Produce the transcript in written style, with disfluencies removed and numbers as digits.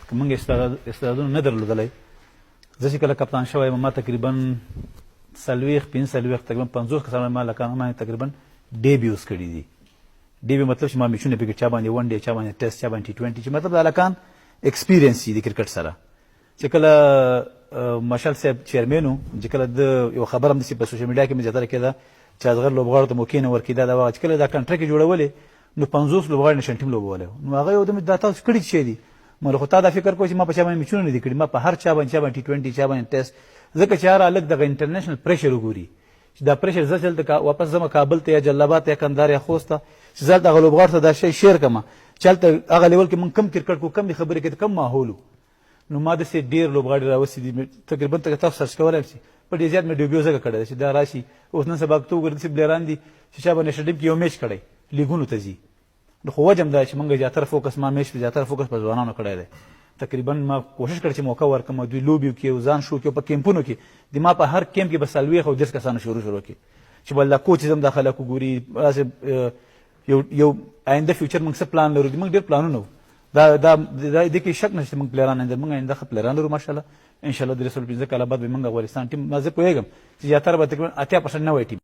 که موږ استعدادونه نه درلودلی. زه چې کله کپتان شوی یم ما تقریبا 40 تقریبا 50 کسانو ما لکانو باندې تقریبا ډیبیوز کړي دي. ډیبیو مطلب چې ما میچونه پکې چا باندې ون ډے چا باندې ټیسټ چا باندې ټي 20 چې مطلب د هلکان ایکسپیرینس دي کرکټ سره. چې کله مشال صاحب چیرمین و چې کله د یو خبر هم داسې په سوشل میډیا کې مې زیاتره کېده چې ازغر لوبغاړو ته موقع نه ورکېده دا وخت چې کله دا کنټرکټ جوړولې نو 50 لوبغاړي نشن ټیم لوبولی نو هغه یو دم دا تاسو کړي څه دي مله خو تا دا فکر کوئ چې ما په چا باندې میچونه نه دي کړي ما په هر چا باندې ټي 20 چا باندې ټیسټ ځکه چې هر هلک دغه انټرنیشنل پریشر وګوري چې دا پریشر زه چلته واپس ځم کابل ته یا جلاباد ته یا کندهار یا خوست ته چې زه دغه لوبغاړو ته دا شی شیر کړم چې هلته هغه لیول کې موږ کم کرکټ کوو کم خبرې کوي کم ماحول نو ما داسې ډېر لوبغاړي راوستي دي تقریبا تاسو سرچ کولی شئ په ډېر زیات مې ډیبیو ځکه کړی دی چې دا راشي اوس نن سبا ته وګورئ داسې پلیران دي چې چا به نیشنل ټیم کې یو میچ کړی لیګونو ته ځي نو خو وجه هم دا چې موږ زیاتره فوکس ما میچ زیاتره فوکس په ځوانانو کړی دی. تقریبا ما کوشش کړی چې موقع ورکړم دوی لوبې وکړي او ځان شو کړي په کیمپونو کې د ما په هر کیمپ کې به 40 او 10 کسانو شروع کړي چې بل دا کوچ هم دا خلک وګوري یو آینده فیوچر موږ څه پلان لرو موږ ډېر پلانونه دا دې کې شک نشته موږ پلیران اندر موږ آینده ښه پلیران لرو ماشاءالله انشاءالله د 15 کاله بعد به موږ افغانستان ټیم ما زه پوهېږم چې زیاتره به تقریبا 80% نوی ټیم